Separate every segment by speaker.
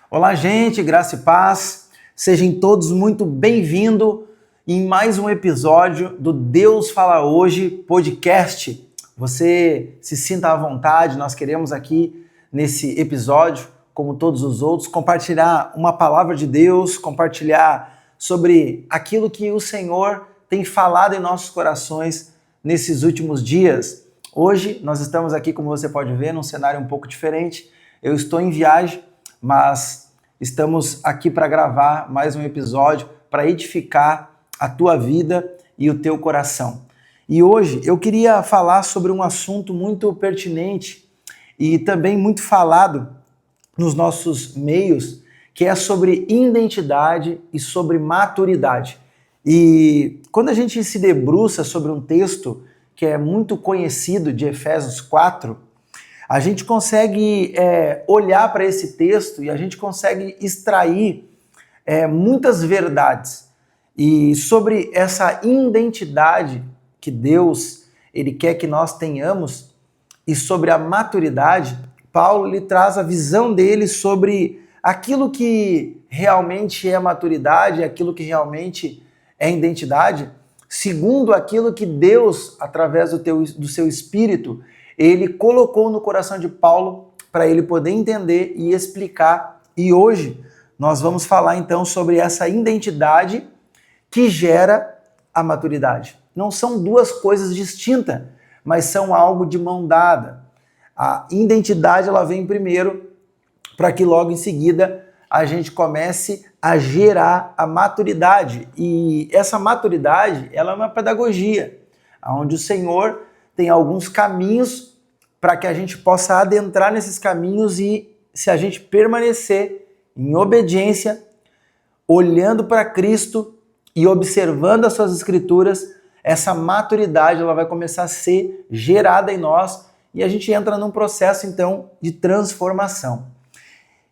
Speaker 1: Olá, gente, graça e paz. Sejam todos muito bem-vindos em mais um episódio do Deus Fala Hoje podcast. Você se sinta à vontade, nós queremos aqui nesse episódio, como todos os outros, compartilhar uma palavra de Deus, compartilhar sobre aquilo que o Senhor tem falado em nossos corações nesses últimos dias. Hoje nós estamos aqui, como você pode ver, num cenário um pouco diferente. Eu estou em viagem, mas estamos aqui para gravar mais um episódio para edificar a tua vida e o teu coração. E hoje eu queria falar sobre um assunto muito pertinente e também muito falado nos nossos meios, que é sobre identidade e sobre maturidade. E quando a gente se debruça sobre um texto que é muito conhecido de Efésios 4, a gente consegue olhar para esse texto e a gente consegue extrair muitas verdades. E sobre essa identidade que Deus ele quer que nós tenhamos e sobre a maturidade, Paulo ele traz a visão dele sobre aquilo que realmente é maturidade, aquilo que realmente é identidade, segundo aquilo que Deus, através do seu Espírito, ele colocou no coração de Paulo para ele poder entender e explicar. E hoje nós vamos falar então sobre essa identidade que gera a maturidade. Não são duas coisas distintas, mas são algo de mão dada. A identidade ela vem primeiro para que logo em seguida a gente comece a gerar a maturidade. E essa maturidade ela é uma pedagogia, onde o Senhor tem alguns caminhos para que a gente possa adentrar nesses caminhos e se a gente permanecer em obediência, olhando para Cristo e observando as suas escrituras, essa maturidade ela vai começar a ser gerada em nós e a gente entra num processo então de transformação.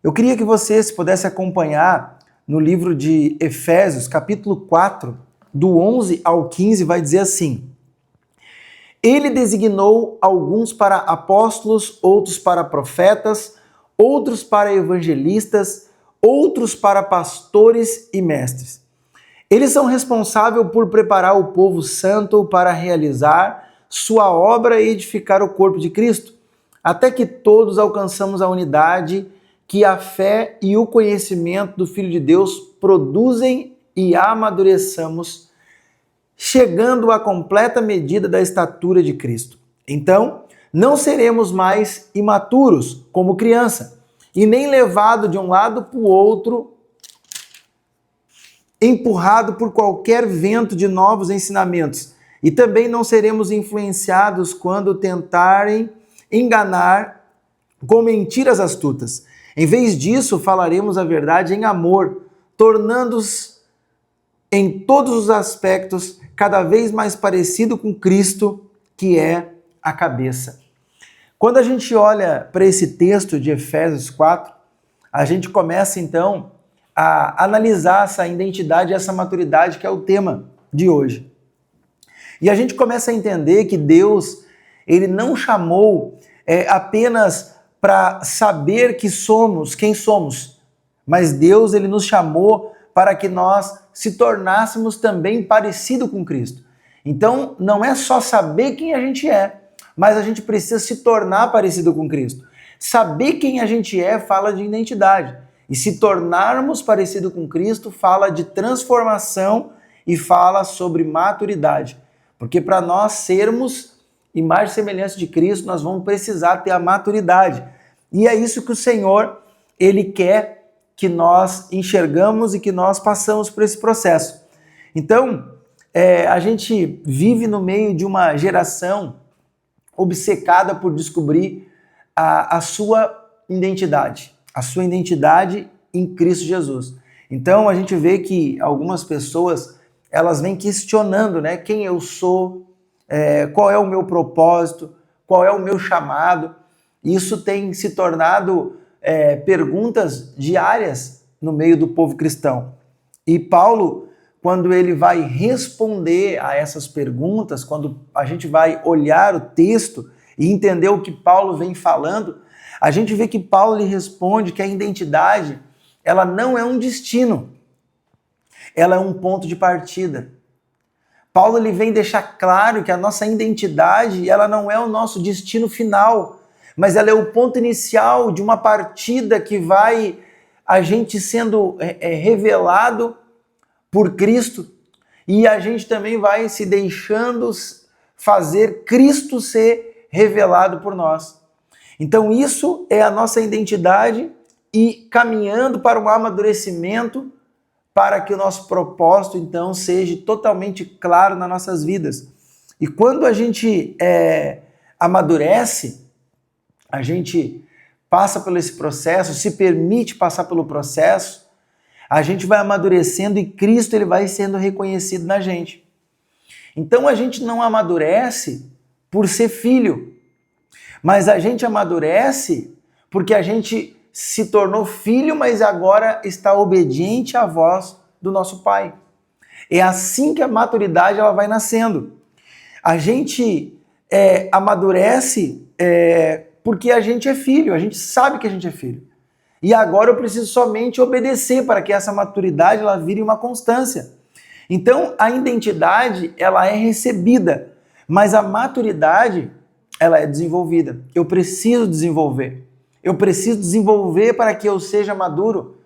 Speaker 1: Eu queria que você se pudesse acompanhar no livro de Efésios, capítulo 4, do 11 ao 15, vai dizer assim: Ele designou alguns para apóstolos, outros para profetas, outros para evangelistas, outros para pastores e mestres. Eles são responsáveis por preparar o povo santo para realizar sua obra e edificar o corpo de Cristo, até que todos alcançamos a unidade que a fé e o conhecimento do Filho de Deus produzem e amadureçamos, chegando à completa medida da estatura de Cristo. Então, não seremos mais imaturos como criança, e nem levado de um lado para o outro, empurrado por qualquer vento de novos ensinamentos. E também não seremos influenciados quando tentarem enganar com mentiras astutas. Em vez disso, falaremos a verdade em amor, tornando-os em todos os aspectos cada vez mais parecido com Cristo, que é a cabeça. Quando a gente olha para esse texto de Efésios 4, a gente começa então a analisar essa identidade e essa maturidade que é o tema de hoje. E a gente começa a entender que Deus, ele não chamou apenas para saber que somos, quem somos, mas Deus, ele nos chamou para que nós se tornássemos também parecido com Cristo. Então, não é só saber quem a gente é, mas a gente precisa se tornar parecido com Cristo. Saber quem a gente é fala de identidade. E se tornarmos parecido com Cristo fala de transformação e fala sobre maturidade. Porque para nós sermos imagem e semelhança de Cristo, nós vamos precisar ter a maturidade. E é isso que o Senhor, ele quer que nós enxergamos e que nós passamos por esse processo. Então, a gente vive no meio de uma geração obcecada por descobrir a sua identidade em Cristo Jesus. Então, a gente vê que algumas pessoas, elas vêm questionando, né, quem eu sou, qual é o meu propósito, qual é o meu chamado. Isso tem se tornado perguntas diárias no meio do povo cristão. E Paulo, quando ele vai responder a essas perguntas, quando a gente vai olhar o texto e entender o que Paulo vem falando, a gente vê que Paulo lhe responde que a identidade ela não é um destino, ela é um ponto de partida. Paulo ele vem deixar claro que a nossa identidade ela não é o nosso destino final, mas ela é o ponto inicial de uma partida que vai a gente sendo revelado por Cristo e a gente também vai se deixando fazer Cristo ser revelado por nós. Então isso é a nossa identidade e caminhando para um amadurecimento para que o nosso propósito, então, seja totalmente claro nas nossas vidas. E quando a gente amadurece, a gente passa por esse processo, se permite passar pelo processo, a gente vai amadurecendo e Cristo ele vai sendo reconhecido na gente. Então a gente não amadurece por ser filho, mas a gente amadurece porque a gente se tornou filho, mas agora está obediente à voz do nosso Pai. É assim que a maturidade ela vai nascendo. A gente amadurece porque a gente é filho, a gente sabe que a gente é filho. E agora eu preciso somente obedecer para que essa maturidade ela vire uma constância. Então a identidade ela é recebida, mas a maturidade ela é desenvolvida. Eu preciso desenvolver. Eu preciso desenvolver para que eu seja maduro.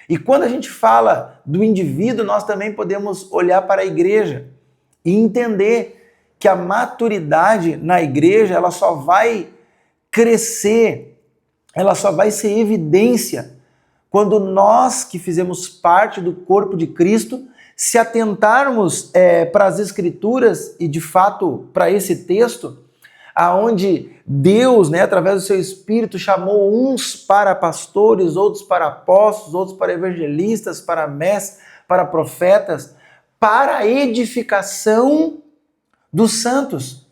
Speaker 1: E quando a gente fala do indivíduo, nós também podemos olhar para a igreja e entender que a maturidade na igreja, ela só vai crescer, ela só vai ser evidência quando nós que fizemos parte do corpo de Cristo, se atentarmos para as Escrituras e de fato para esse texto, aonde Deus, através do seu Espírito, chamou uns para pastores, outros para apóstolos, outros para evangelistas, para mestres, para profetas, para a edificação dos santos.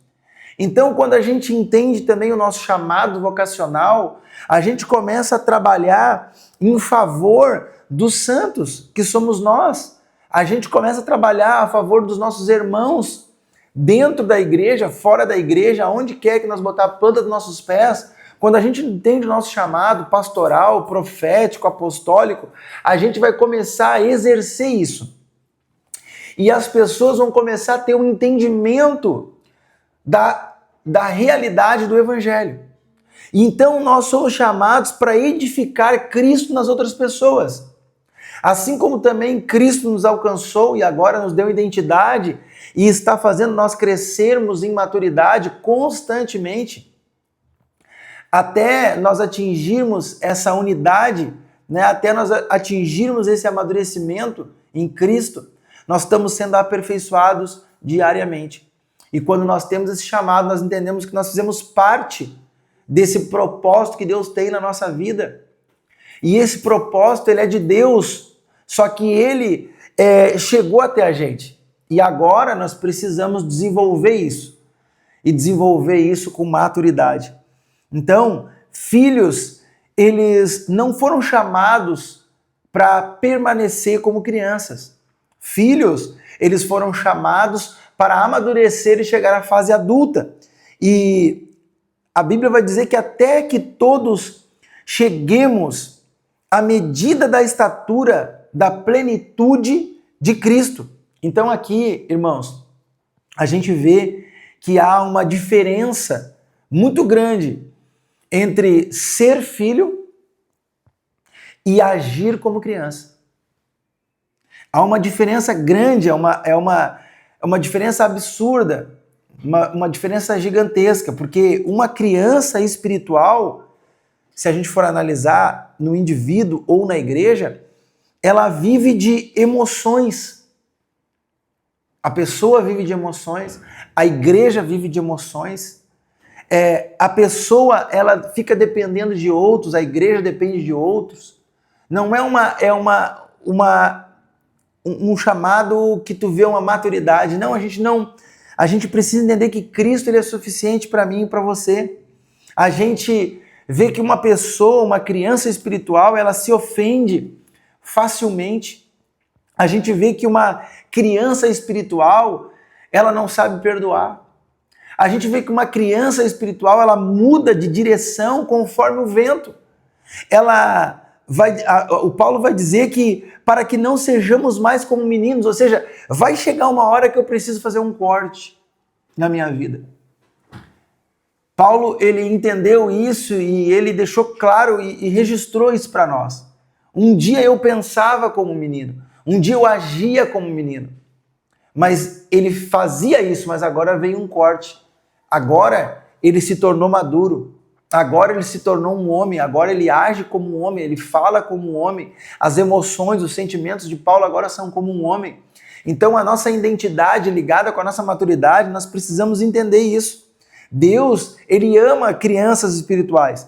Speaker 1: Então, quando a gente entende também o nosso chamado vocacional, a gente começa a trabalhar em favor dos santos, que somos nós. A gente começa a trabalhar a favor dos nossos irmãos, dentro da igreja, fora da igreja, onde quer que nós botar a planta dos nossos pés. Quando a gente entende o nosso chamado pastoral, profético, apostólico, a gente vai começar a exercer isso. E as pessoas vão começar a ter um entendimento da realidade do evangelho. Então nós somos chamados para edificar Cristo nas outras pessoas. Assim como também Cristo nos alcançou e agora nos deu identidade e está fazendo nós crescermos em maturidade constantemente, até nós atingirmos essa unidade, até nós atingirmos esse amadurecimento em Cristo, nós estamos sendo aperfeiçoados diariamente. E quando nós temos esse chamado, nós entendemos que nós fizemos parte desse propósito que Deus tem na nossa vida. E esse propósito, ele é de Deus, só que ele chegou até a gente. E agora nós precisamos desenvolver isso. E desenvolver isso com maturidade. Então, filhos, eles não foram chamados para permanecer como crianças. Filhos, eles foram chamados para amadurecer e chegar à fase adulta. E a Bíblia vai dizer que até que todos cheguemos à medida da estatura da plenitude de Cristo. Então aqui, irmãos, a gente vê que há uma diferença muito grande entre ser filho e agir como criança. Há uma diferença grande, é uma diferença absurda, uma diferença gigantesca, porque uma criança espiritual, se a gente for analisar no indivíduo ou na igreja, ela vive de emoções. A pessoa vive de emoções, a igreja vive de emoções, a pessoa ela fica dependendo de outros, a igreja depende de outros. Não é um chamado que tu vê uma maturidade. Não, a gente precisa entender que Cristo ele é suficiente para mim e para você. A gente vê que uma pessoa, uma criança espiritual, ela se ofende facilmente. A gente vê que uma criança espiritual, ela não sabe perdoar. A gente vê que uma criança espiritual, ela muda de direção conforme o vento. Ela o Paulo vai dizer que para que não sejamos mais como meninos, ou seja, vai chegar uma hora que eu preciso fazer um corte na minha vida. Paulo, ele entendeu isso e ele deixou claro e registrou isso para nós. Um dia eu pensava como menino, um dia eu agia como menino, mas ele fazia isso, mas agora veio um corte. Agora ele se tornou maduro, agora ele se tornou um homem, agora ele age como um homem, ele fala como um homem. As emoções, os sentimentos de Paulo agora são como um homem. Então a nossa identidade ligada com a nossa maturidade, nós precisamos entender isso. Deus, ele ama crianças espirituais,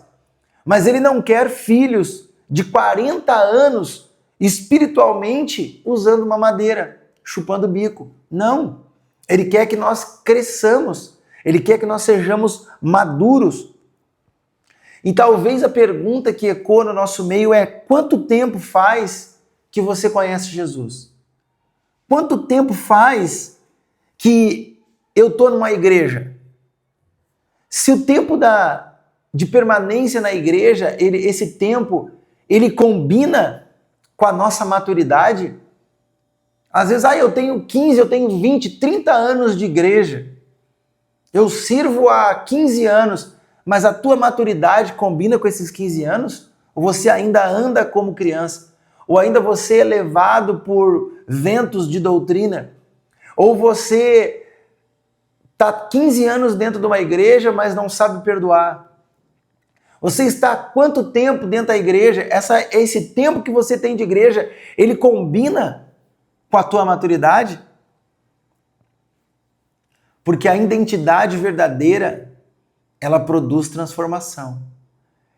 Speaker 1: mas ele não quer filhos de 40 anos espiritualmente usando uma madeira, chupando bico. Não, ele quer que nós cresçamos, ele quer que nós sejamos maduros. E talvez a pergunta que ecoa no nosso meio é: quanto tempo faz que você conhece Jesus? Quanto tempo faz que eu estou numa igreja? Se o tempo de permanência na igreja, esse tempo, ele combina com a nossa maturidade, às vezes, eu tenho 15, eu tenho 20, 30 anos de igreja, eu sirvo há 15 anos, mas a tua maturidade combina com esses 15 anos? Ou você ainda anda como criança? Ou ainda você é levado por ventos de doutrina? Ou você está 15 anos dentro de uma igreja, mas não sabe perdoar? Você está há quanto tempo dentro da igreja? Esse tempo que você tem de igreja, ele combina com a tua maturidade? Porque a identidade verdadeira, ela produz transformação.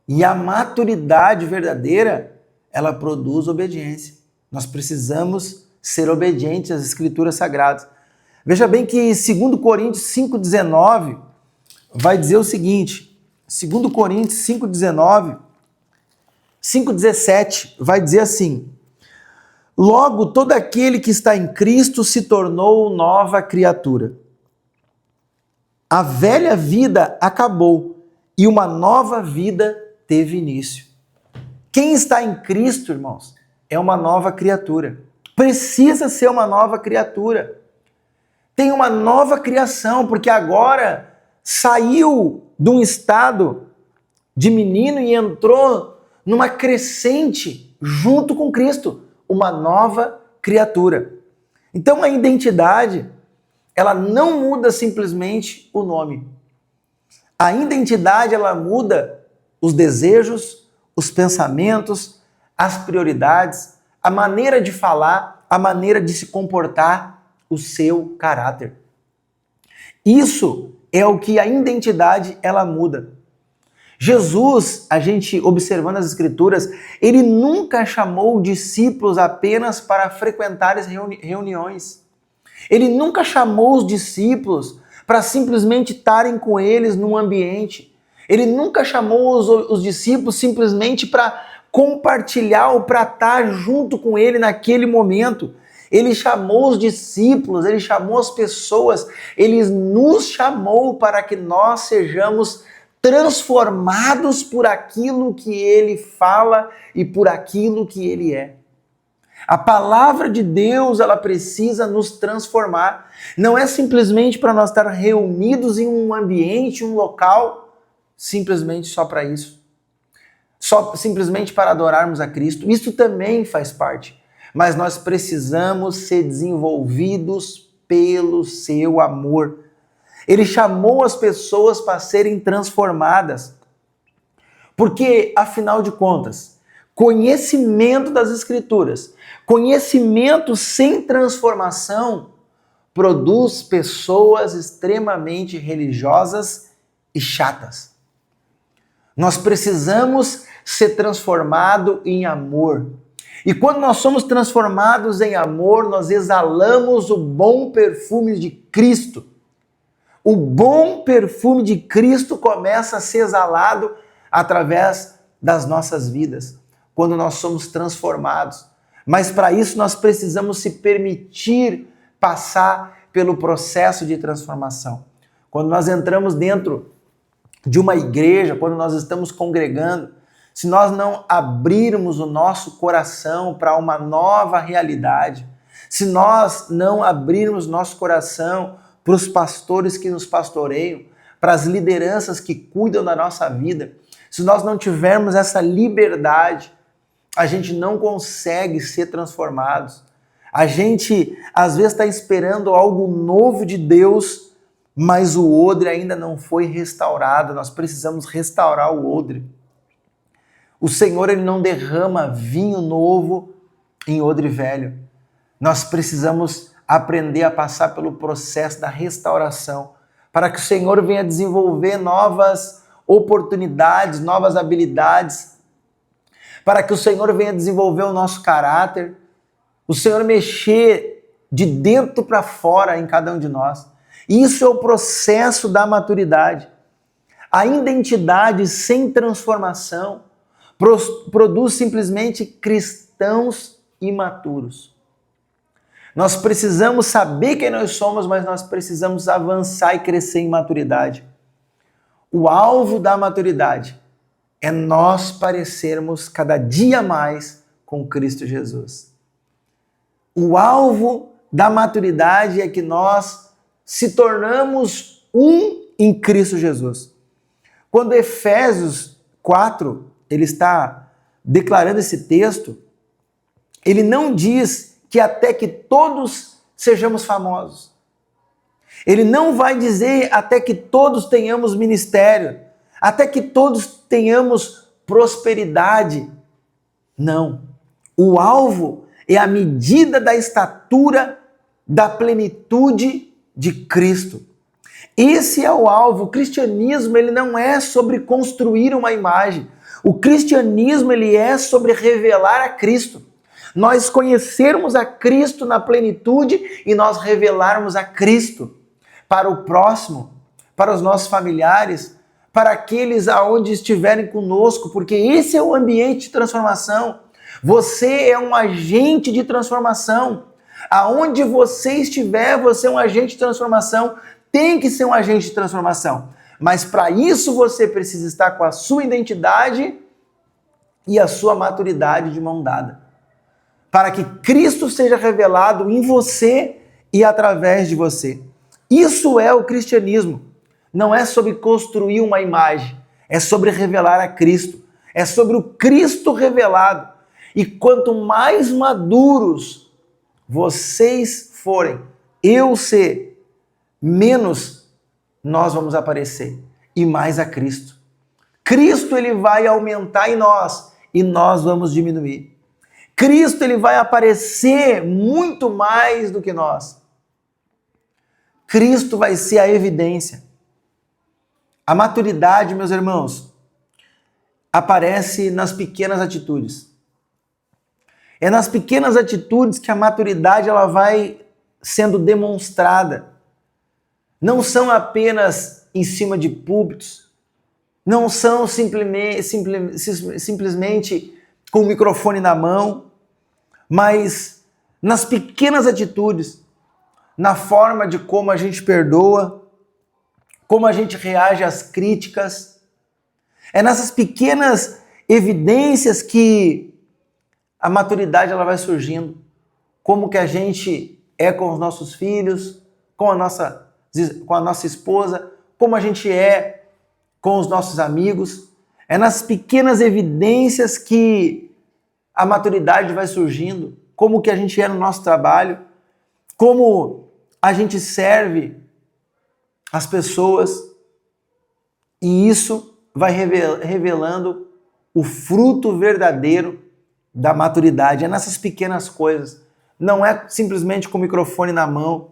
Speaker 1: E a maturidade verdadeira, ela produz obediência. Nós precisamos ser obedientes às Escrituras Sagradas. Veja bem que 2 Coríntios 5,19 vai dizer o seguinte, 2 Coríntios 5,19, 5,17 vai dizer assim: logo todo aquele que está em Cristo se tornou nova criatura. A velha vida acabou e uma nova vida teve início. Quem está em Cristo, irmãos, é uma nova criatura. Precisa ser uma nova criatura. Tem uma nova criação, porque agora saiu de um estado de menino e entrou numa crescente junto com Cristo, uma nova criatura. Então a identidade, ela não muda simplesmente o nome. A identidade, ela muda os desejos, os pensamentos, as prioridades, a maneira de falar, a maneira de se comportar, o seu caráter. Isso é o que a identidade, ela muda. Jesus, a gente observando as Escrituras, ele nunca chamou discípulos apenas para frequentar as reuniões. Ele nunca chamou os discípulos para simplesmente estarem com eles num ambiente. Ele nunca chamou os discípulos simplesmente para compartilhar ou para estar junto com ele naquele momento. Ele chamou os discípulos, ele chamou as pessoas, ele nos chamou para que nós sejamos transformados por aquilo que ele fala e por aquilo que ele é. A palavra de Deus, ela precisa nos transformar. Não é simplesmente para nós estar reunidos em um ambiente, um local, simplesmente só para isso. Simplesmente para adorarmos a Cristo. Isso também faz parte. Mas nós precisamos ser desenvolvidos pelo seu amor. Ele chamou as pessoas para serem transformadas. Porque, afinal de contas, conhecimento das Escrituras, conhecimento sem transformação, produz pessoas extremamente religiosas e chatas. Nós precisamos ser transformados em amor. E quando nós somos transformados em amor, nós exalamos o bom perfume de Cristo. O bom perfume de Cristo começa a ser exalado através das nossas vidas, quando nós somos transformados. Mas para isso nós precisamos se permitir passar pelo processo de transformação. Quando nós entramos dentro de uma igreja, quando nós estamos congregando, se nós não abrirmos o nosso coração para uma nova realidade, se nós não abrirmos nosso coração para os pastores que nos pastoreiam, para as lideranças que cuidam da nossa vida, se nós não tivermos essa liberdade, a gente não consegue ser transformados. A gente, às vezes, está esperando algo novo de Deus, mas o odre ainda não foi restaurado. Nós precisamos restaurar o odre. O Senhor, ele não derrama vinho novo em odre velho. Nós precisamos aprender a passar pelo processo da restauração, para que o Senhor venha desenvolver novas oportunidades, novas habilidades, para que o Senhor venha desenvolver o nosso caráter, o Senhor mexer de dentro para fora em cada um de nós. Isso é o processo da maturidade. A identidade sem transformação produz simplesmente cristãos imaturos. Nós precisamos saber quem nós somos, mas nós precisamos avançar e crescer em maturidade. O alvo da maturidade é nós parecermos cada dia mais com Cristo Jesus. O alvo da maturidade é que nós se tornamos um em Cristo Jesus. Quando Efésios 4, ele está declarando esse texto, ele não diz que até que todos sejamos famosos. Ele não vai dizer até que todos tenhamos ministério, até que todos tenhamos prosperidade. Não. O alvo é a medida da estatura da plenitude de Cristo. Esse é o alvo. O cristianismo, ele não é sobre construir uma imagem. O cristianismo, ele é sobre revelar a Cristo. Nós conhecermos a Cristo na plenitude e nós revelarmos a Cristo para o próximo, para os nossos familiares, para aqueles aonde estiverem conosco, porque esse é o ambiente de transformação. Você é um agente de transformação. Aonde você estiver, você é um agente de transformação. Tem que ser um agente de transformação. Mas para isso você precisa estar com a sua identidade e a sua maturidade de mão dada. Para que Cristo seja revelado em você e através de você. Isso é o cristianismo. Não é sobre construir uma imagem, é sobre revelar a Cristo. É sobre o Cristo revelado. E quanto mais maduros vocês forem, eu ser, menos nós vamos aparecer e mais a Cristo. Cristo, ele vai aumentar em nós e nós vamos diminuir. Cristo, ele vai aparecer muito mais do que nós. Cristo vai ser a evidência. A maturidade, meus irmãos, aparece nas pequenas atitudes. É nas pequenas atitudes que a maturidade ela vai sendo demonstrada. Não são apenas em cima de púlpitos, não são simplesmente com o microfone na mão, mas nas pequenas atitudes, na forma de como a gente perdoa, como a gente reage às críticas. É nessas pequenas evidências que a maturidade ela vai surgindo. Como que a gente é com os nossos filhos, com a nossa esposa, como a gente é com os nossos amigos. É nas pequenas evidências que a maturidade vai surgindo. Como que a gente é no nosso trabalho, como a gente serve as pessoas. E isso vai revelando o fruto verdadeiro da maturidade. É nessas pequenas coisas. Não é simplesmente com o microfone na mão,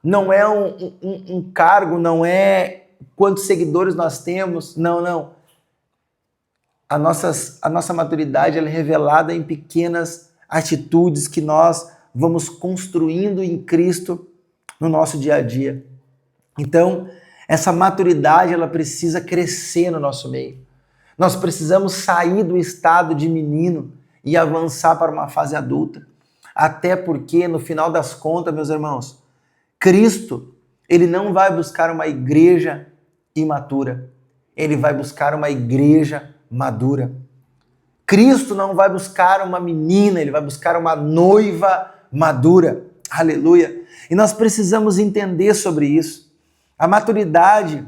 Speaker 1: não é um cargo, não é quantos seguidores nós temos, não. A nossa maturidade ela é revelada em pequenas atitudes que nós vamos construindo em Cristo no nosso dia a dia. Então, essa maturidade ela precisa crescer no nosso meio. Nós precisamos sair do estado de menino e avançar para uma fase adulta. Até porque, no final das contas, meus irmãos, Cristo, ele não vai buscar uma igreja imatura. Ele vai buscar uma igreja madura. Cristo não vai buscar uma menina, ele vai buscar uma noiva madura. Aleluia. E nós precisamos entender sobre isso. A maturidade,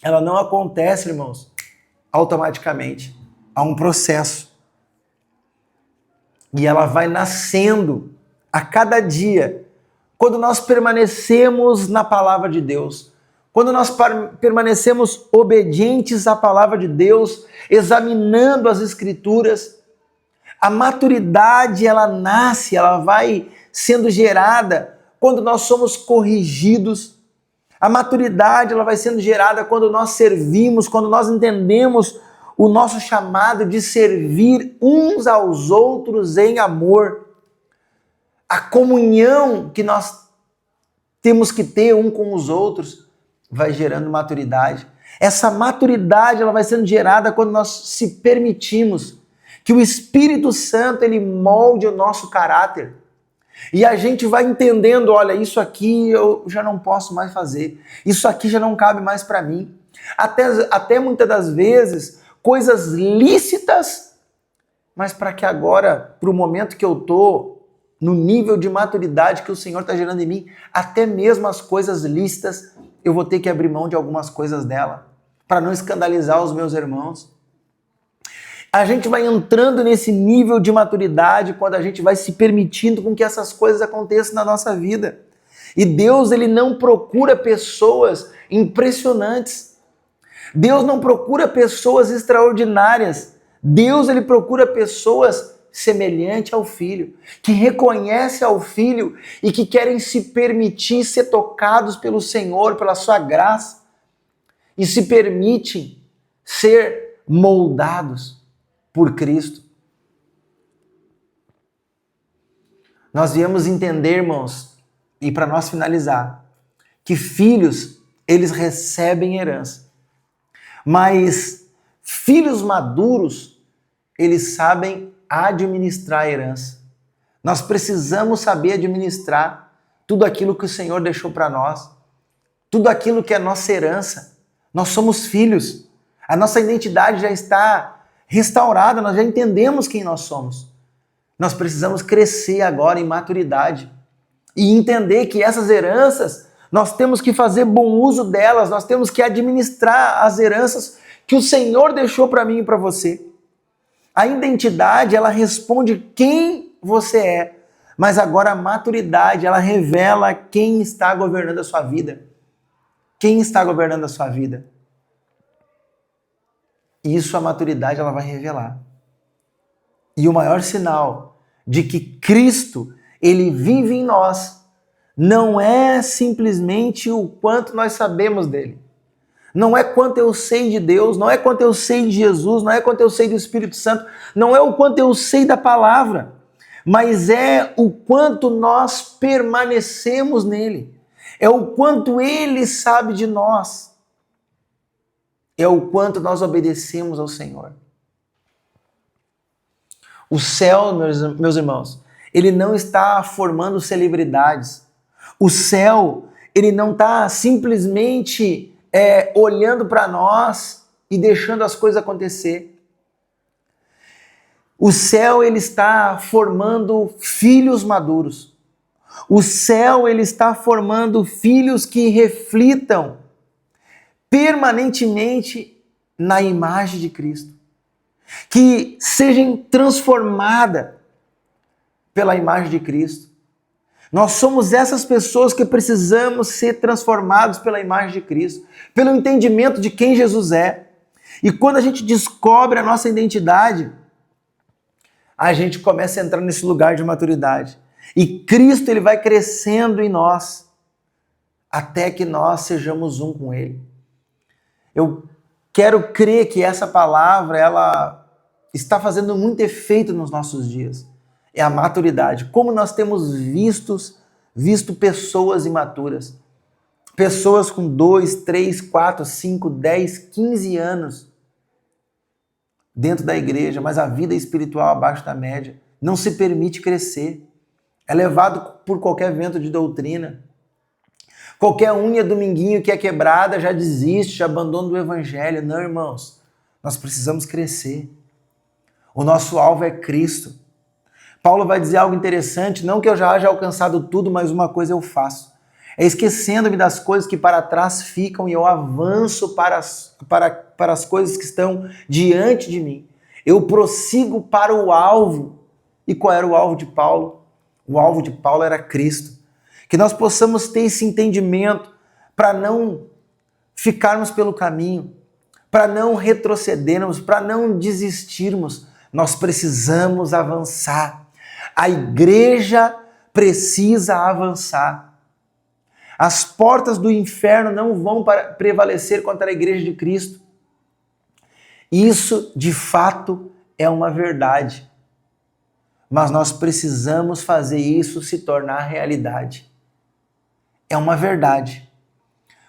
Speaker 1: ela não acontece, irmãos, automaticamente. Há um processo. E ela vai nascendo a cada dia, quando nós permanecemos na palavra de Deus, quando nós permanecemos obedientes à palavra de Deus, examinando as Escrituras, a maturidade, ela nasce, ela vai sendo gerada quando nós somos corrigidos. A maturidade, ela vai sendo gerada quando nós servimos, quando nós entendemos o nosso chamado de servir uns aos outros em amor. A comunhão que nós temos que ter um com os outros vai gerando maturidade. Essa maturidade, ela vai sendo gerada quando nós se permitimos que o Espírito Santo, ele molde o nosso caráter. E a gente vai entendendo, olha, isso aqui eu já não posso mais fazer. Isso aqui já não cabe mais para mim. Até muitas das vezes, coisas lícitas, mas para que agora, para o momento que eu estou, no nível de maturidade que o Senhor está gerando em mim, até mesmo as coisas lícitas, eu vou ter que abrir mão de algumas coisas dela, para não escandalizar os meus irmãos. A gente vai entrando nesse nível de maturidade quando a gente vai se permitindo com que essas coisas aconteçam na nossa vida. E Deus, ele não procura pessoas impressionantes. Deus não procura pessoas extraordinárias. Deus, ele procura pessoas semelhantes ao Filho, que reconhecem ao Filho e que querem se permitir ser tocados pelo Senhor, pela sua graça, e se permitem ser moldados por Cristo. Nós viemos entender, irmãos, e para nós finalizar, que filhos, eles recebem herança. Mas filhos maduros, eles sabem administrar a herança. Nós precisamos saber administrar tudo aquilo que o Senhor deixou para nós, tudo aquilo que é nossa herança. Nós somos filhos, a nossa identidade já está restaurada, nós já entendemos quem nós somos. Nós precisamos crescer agora em maturidade e entender que essas heranças, nós temos que fazer bom uso delas, nós temos que administrar as heranças que o Senhor deixou para mim e para você. A identidade, ela responde quem você é, mas agora a maturidade, ela revela quem está governando a sua vida. Quem está governando a sua vida? Isso a maturidade, ela vai revelar. E o maior sinal de que Cristo, ele vive em nós, não é simplesmente o quanto nós sabemos dele. Não é quanto eu sei de Deus, não é quanto eu sei de Jesus, não é quanto eu sei do Espírito Santo, não é o quanto eu sei da palavra, mas é o quanto nós permanecemos nele. É o quanto ele sabe de nós. É o quanto nós obedecemos ao Senhor. O céu, meus irmãos, ele não está formando celebridades. O céu, ele não está simplesmente olhando para nós e deixando as coisas acontecer. O céu, ele está formando filhos maduros. O céu, ele está formando filhos que reflitam permanentemente na imagem de Cristo. Que sejam transformadas pela imagem de Cristo. Nós somos essas pessoas que precisamos ser transformados pela imagem de Cristo, pelo entendimento de quem Jesus é. E quando a gente descobre a nossa identidade, a gente começa a entrar nesse lugar de maturidade. E Cristo, ele vai crescendo em nós, até que nós sejamos um com ele. Eu quero crer que essa palavra, ela está fazendo muito efeito nos nossos dias. É a maturidade. Como nós temos visto pessoas imaturas. Pessoas com 2, 3, 4, 5, 10, 15 anos dentro da igreja, mas a vida espiritual abaixo da média. Não se permite crescer. É levado por qualquer vento de doutrina. Qualquer unha dominguinho que é quebrada já desiste, já abandona o evangelho. Não, irmãos. Nós precisamos crescer. O nosso alvo é Cristo. Paulo vai dizer algo interessante, não que eu já haja alcançado tudo, mas uma coisa eu faço. É esquecendo-me das coisas que para trás ficam e eu avanço para as coisas que estão diante de mim. Eu prossigo para o alvo. E qual era o alvo de Paulo? O alvo de Paulo era Cristo. Que nós possamos ter esse entendimento para não ficarmos pelo caminho, para não retrocedermos, para não desistirmos. Nós precisamos avançar. A igreja precisa avançar. As portas do inferno não vão prevalecer contra a igreja de Cristo. Isso, de fato, é uma verdade. Mas nós precisamos fazer isso se tornar realidade. É uma verdade.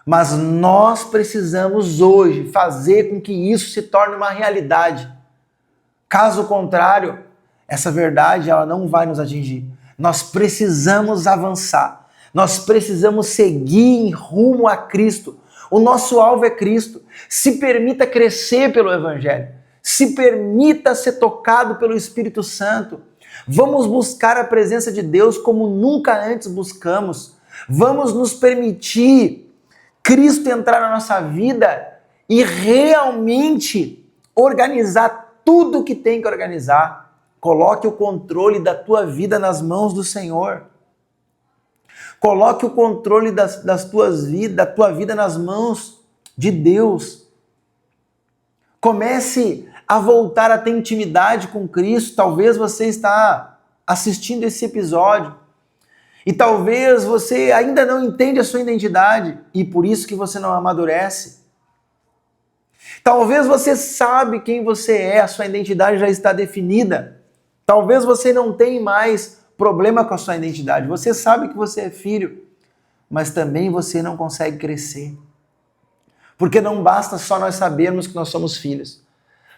Speaker 1: Mas nós precisamos hoje fazer com que isso se torne uma realidade. Caso contrário, essa verdade ela não vai nos atingir. Nós precisamos avançar. Nós precisamos seguir em rumo a Cristo. O nosso alvo é Cristo. Se permita crescer pelo Evangelho. Se permita ser tocado pelo Espírito Santo. Vamos buscar a presença de Deus como nunca antes buscamos. Vamos nos permitir Cristo entrar na nossa vida e realmente organizar tudo o que tem que organizar. Coloque o controle da tua vida nas mãos do Senhor. Coloque o controle da tua vida nas mãos de Deus. Comece a voltar a ter intimidade com Cristo. Talvez você está assistindo esse episódio e talvez você ainda não entende a sua identidade e por isso que você não amadurece. Talvez você sabe quem você é, a sua identidade já está definida. Talvez você não tenha mais problema com a sua identidade. Você sabe que você é filho, mas também você não consegue crescer. Porque não basta só nós sabermos que nós somos filhos.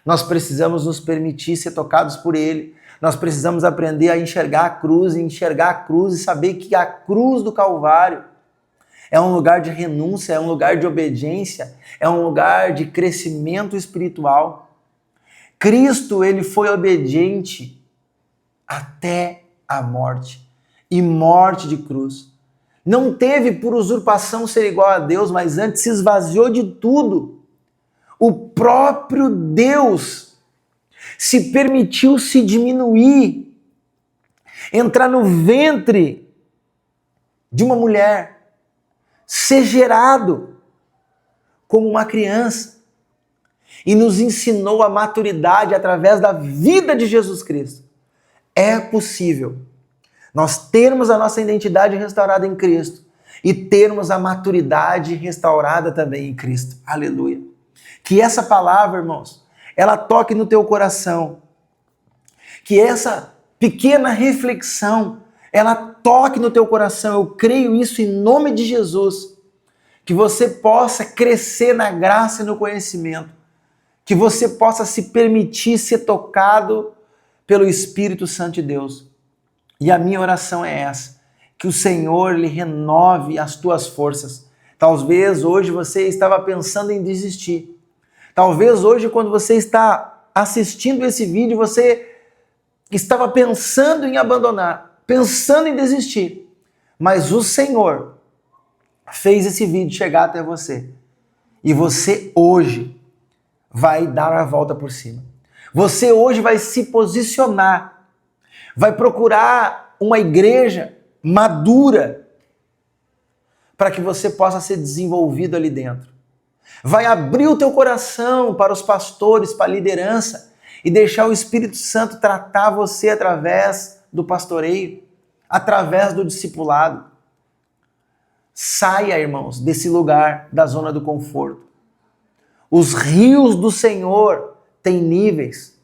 Speaker 1: Nós precisamos nos permitir ser tocados por Ele. Nós precisamos aprender a enxergar a cruz e saber que a cruz do Calvário é um lugar de renúncia, é um lugar de obediência, é um lugar de crescimento espiritual. Cristo, Ele foi obediente até a morte, e morte de cruz. Não teve por usurpação ser igual a Deus, mas antes se esvaziou de tudo. O próprio Deus se permitiu se diminuir, entrar no ventre de uma mulher, ser gerado como uma criança e nos ensinou a maturidade através da vida de Jesus Cristo. É possível nós termos a nossa identidade restaurada em Cristo e termos a maturidade restaurada também em Cristo. Aleluia. Que essa palavra, irmãos, ela toque no teu coração. Que essa pequena reflexão, ela toque no teu coração. Eu creio isso em nome de Jesus. Que você possa crescer na graça e no conhecimento. Que você possa se permitir ser tocado pelo Espírito Santo de Deus. E a minha oração é essa, que o Senhor lhe renove as tuas forças. Talvez hoje você estava pensando em desistir. Talvez hoje, quando você está assistindo esse vídeo, você estava pensando em abandonar, pensando em desistir. Mas o Senhor fez esse vídeo chegar até você. E você hoje vai dar a volta por cima. Você hoje vai se posicionar, vai procurar uma igreja madura para que você possa ser desenvolvido ali dentro. Vai abrir o teu coração para os pastores, para a liderança e deixar o Espírito Santo tratar você através do pastoreio, através do discipulado. Saia, irmãos, desse lugar da zona do conforto. Os rios do Senhor têm níveis.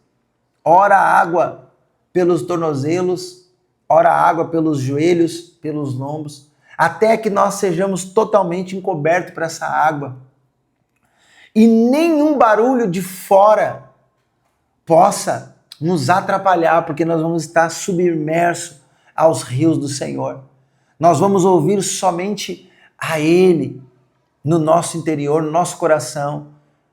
Speaker 1: Ora água pelos tornozelos, ora água pelos joelhos, pelos lombos, até que nós sejamos totalmente encobertos por essa água. E nenhum barulho de fora possa nos atrapalhar, porque nós vamos estar submersos aos rios do Senhor. Nós vamos ouvir somente a Ele no nosso interior, no nosso coração.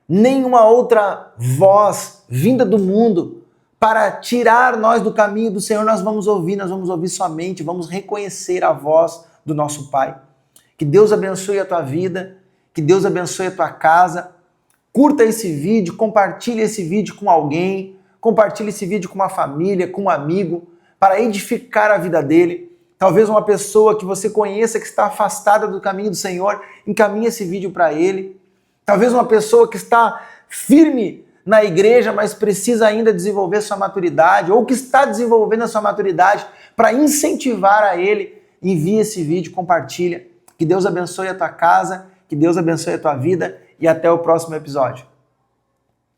Speaker 1: Nenhuma outra voz vinda do mundo para tirar nós do caminho do Senhor, nós vamos ouvir somente, vamos reconhecer a voz do nosso Pai. Que Deus abençoe a tua vida, que Deus abençoe a tua casa. Curta esse vídeo, compartilhe esse vídeo com alguém, compartilhe esse vídeo com uma família, com um amigo, para edificar a vida dele. Talvez uma pessoa que você conheça que está afastada do caminho do Senhor, encaminhe esse vídeo para ele. Talvez uma pessoa que está firme na igreja, mas precisa ainda desenvolver sua maturidade, ou que está desenvolvendo a sua maturidade, para incentivar a ele, envie esse vídeo, compartilha. Que Deus abençoe a tua casa, que Deus abençoe a tua vida e até o próximo episódio.